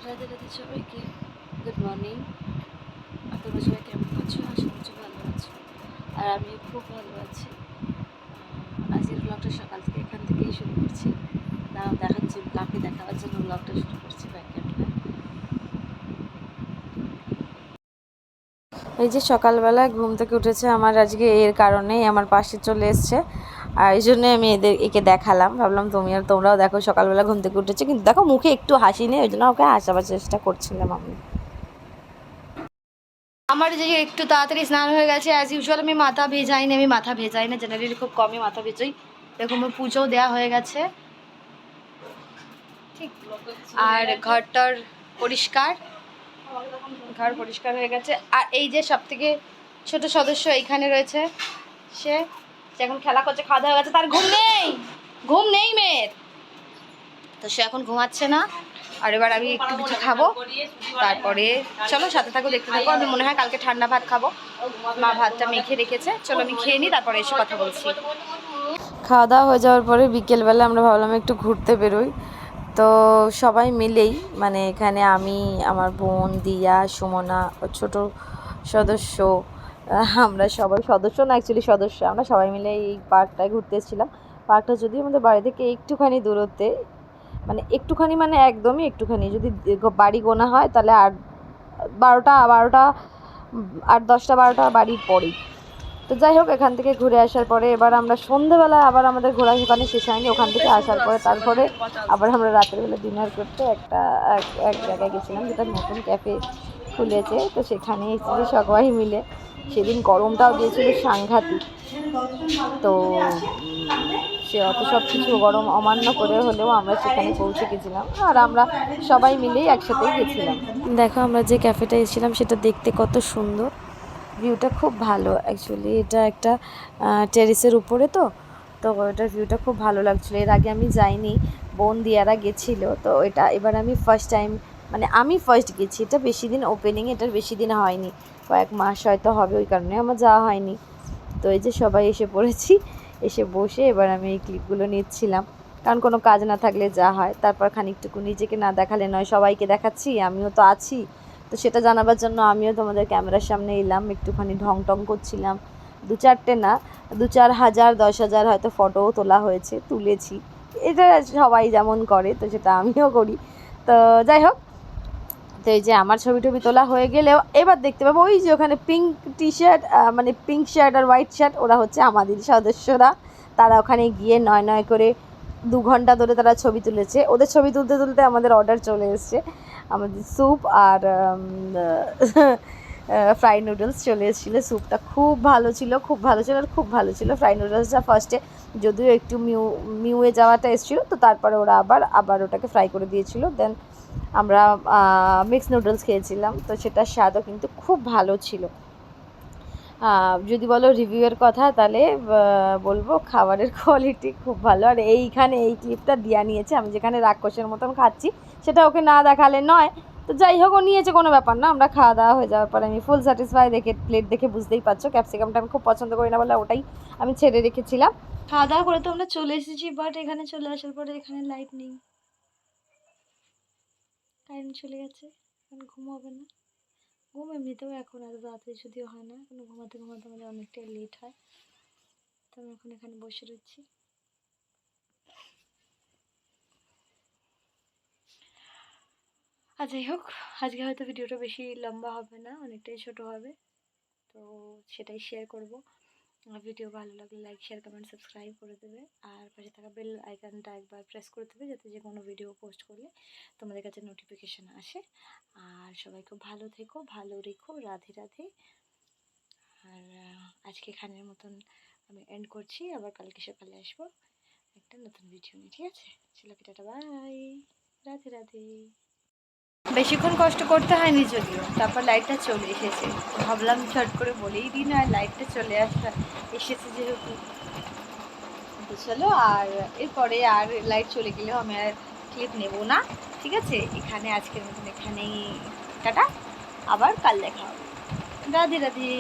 রাধে রাধে সবাইকে, good morning. আর তোমরা সবাই কেমন আছো? আশা করছি ভালো আছো, আর আমি খুব ভালো আছি। আজকের ব্লগটা সকাল থেকে এখান থেকেই শুরু করছি। দেখাচ্ছি ব্লগকে দেখাবার জন্য ব্লগটা শুরু করছি ব্যাক ক্যামেরা। এই যে সকালবেলা ঘুম থেকে উঠেছে আমার আজকে, এর কারণেই আমার পাশে চলে এসছে, আর এই জন্যে আমি একে দেখালাম। ভাবলাম তোমরাও দেখো সকালবেলা ঘুম থেকে উঠেছে, কিন্তু দেখো মুখে একটু হাসি নেই, ওই জন্য ওকে হাসাবার চেষ্টা করছিলাম আমি। আমার যে একটু তাড়াতাড়ি স্নান হয়ে গেছে, অ্যাজ ইউজুয়াল আমি মাথা ভেজাইনি, জেনারেলি খুব কমই মাথা ভেজোই। দেখো আমার পুজোও দেওয়া হয়ে গেছে, ঠিক। আর ঘর পরিষ্কার হয়ে গেছে। আর এই যে সব থেকে ছোট সদস্য এইখানে রয়েছে, সে এখন খেলা করছে, খাওয়া দাওয়া গেছে, তার ঘুম নেই মেয়ের, তো সে এখন ঘুমাচ্ছে না। আর এবার আমি একটু কিছু খাবো, তারপরে চলো সাথে থাকো, দেখতে থাকো। আমি মনে হয় কালকে ঠান্ডা ভাত খাবো, মা ভাতটা মেখে রেখেছে। চলো আমি খেয়ে নিই, তারপরে এসে কথা বলছি। খাওয়া দাওয়া হয়ে যাওয়ার পরে বিকেলবেলা আমরা ভাবলাম একটু ঘুরতে বেরোই। তো সবাই মিলেই, মানে এখানে আমি, আমার বোন, দিয়া, সুমনা, ছোট সদস্য, আমরা সবাই সদস্য না, অ্যাকচুয়ালি সদস্য, আমরা সবাই মিলে এই পার্কটায় ঘুরতে এসেছিলাম। পার্কটা যদি আমাদের বাড়ি থেকে একটুখানি দূরত্বে, মানে একটুখানি, মানে একদমই একটুখানি, যদি বাড়ি গোনা হয় তাহলে 8-10টা-12টা বাড়ির পরেই। তো যাই হোক, এখান থেকে ঘুরে আসার পরে এবার আমরা সন্ধ্যেবেলা আবার আমাদের ঘোরা ওখানে শেষ হয়নি। ওখান থেকে আসার পরে তারপরে আবার আমরা রাত্রেবেলা ডিনার করতে এক জায়গায় গেছিলাম, যেটা নতুন ক্যাফে খুলেছে, তো সেখানে এসেছি সবাই মিলে। সেদিন গরমটাও দিয়েছিল সাংঘাতিক, তো সে অত সব কিছু গরম অমান্য করে হলেও আমরা সেখানে পৌঁছে গেছিলাম, আর আমরা সবাই মিলেই একসাথেই গেছিলাম। দেখো আমরা যে ক্যাফেটা এসেছিলাম সেটা দেখতে কত সুন্দর, ভিউটা খুব ভালো। অ্যাকচুয়ালি এটা একটা টেরেসের উপরে, তো ওটার ভিউটা খুব ভালো লাগছিলো। এর আগে আমি যাইনি, বোন দিয়ারা গেছিলো, তো এবার আমি ফার্স্ট টাইম, মানে আমি ফার্স্ট গেছি। এটা বেশি দিন ওপেনিং, এটার বেশি দিন হয়নি, কয়েক মাস হয়তো হবে, ওই কারণে আমার যাওয়া হয়নি। তো এই যে সবাই এসে পড়েছি, এসে বসে এবার আমি এই ক্লিপগুলো নিচ্ছিলাম, কারণ কোনো কাজ না থাকলে যা হয়। তারপর খানিকটুকু নিজেকে না দেখালে নয়, সবাইকে দেখাচ্ছি, আমিও তো আছি, তো সেটা জানাবার জন্য আমিও তোমাদের ক্যামেরার সামনে এলাম। একটুখানি ঢং করছিলাম, 2-4টে না, 2-4 হাজার 10,000 হয়তো ফটোও তোলা হয়েছে, তুলেছি। এটা সবাই যেমন করে, তো সেটা আমিও করি। তো যাই হোক, তো এই যে আমার ছবি টবি তোলা হয়ে গেলেও এবার দেখতে পাবো ওই যে ওখানে পিঙ্ক টি শার্ট, মানে পিঙ্ক শার্ট আর হোয়াইট শার্ট, ওরা হচ্ছে আমাদের সদস্যরা। তারা ওখানে গিয়ে নয় করে 2 ঘন্টা ধরে তারা ছবি তুলেছে। ওদের ছবি তুলতে তুলতে আমাদের অর্ডার চলে এসছে, আমাদের স্যুপ আর ফ্রাই নুডলস চলে এসেছিলো। স্যুপটা খুব ভালো ছিল আর খুব ভালো ছিল। ফ্রাই নুডলসটা ফার্স্টে যদিও একটু মিউয়ে যাওয়াটা এসেছিলো, তো তারপরে ওরা আবার ওটাকে ফ্রাই করে দিয়েছিল। দেন আমরা মিক্স নুডলস খেয়েছিলাম, তো সেটার স্বাদও কিন্তু খুব ভালো ছিল। যদি বলো রিভিউয়ের কথা, তাহলে বলবো খাবারের কোয়ালিটি খুব ভালো। আর এইখানে এই ক্লিপটা দিয়া নিয়েছে, আমি যেখানে রাক্ষসের মতন খাচ্ছি সেটা ওকে না দেখালে নয়। তো যাই হোক, ও নিয়েছে, কোনো ব্যাপার না। আমরা খাওয়া দাওয়া হয়ে যাওয়ার পরে আমি ফুল স্যাটিসফাই, দেখে প্লেট দেখে বুঝতেই পারছো ক্যাপসিকামটা আমি খুব পছন্দ করি না বলে ওটাই আমি ছেড়ে রেখেছিলাম। খাওয়া দাওয়া করে তো আমরা চলে এসেছি, বাট এখানে চলে আসার পরে এখানে লাইট নেই, কারেন্ট চলে গেছে, এখন ঘুম হবে না। ঘুম এমনিতেও এখন এত রাতে যদিও হয় না, কিন্তু ঘুমাতে আমাদের অনেকটাই লেট হয়। তো আমি এখন এখানে বসে রয়েছি। আর যাই হোক, আজকে হয়তো ভিডিওটা বেশি লম্বা হবে না, অনেকটাই ছোট হবে, তো সেটাই শেয়ার করব। ভিডিও ভালো লাগলে লাইক, শেয়ার, কমেন্ট, সাবস্ক্রাইব করে দেবে, আর পাশে থাকা বেল আইকনটা একবার প্রেস করে দেবে, যাতে যে কোনো ভিডিও পোস্ট করলে তোমাদের কাছে নোটিফিকেশান আসে। আর সবাই খুব ভালো থেকো, ভালো রেখো, রাধে রাধে। আর আজকে এখানের মতন আমি এন্ড করছি, আবার কালকে সকালে আসবো একটা নতুন ভিডিও নিয়ে, ঠিক আছে? চলো, টাটা, বাই, রাধে রাধে। বেশিক্ষণ কষ্ট করতে হয়নি যদিও, তারপর লাইটটা চলে এসেছে, ভাবলাম ঝট করে বলেই দিই না, লাইটটা চলে এসেছে যেহেতু, তো চলো। আর এরপরে আর লাইট চলে গেলেও আমি আর ক্লিপ নেব না, ঠিক আছে? এখানে আজকের মতন এখানেই টাটা, আবার কাল দেখা হবে, রাধে রাধে।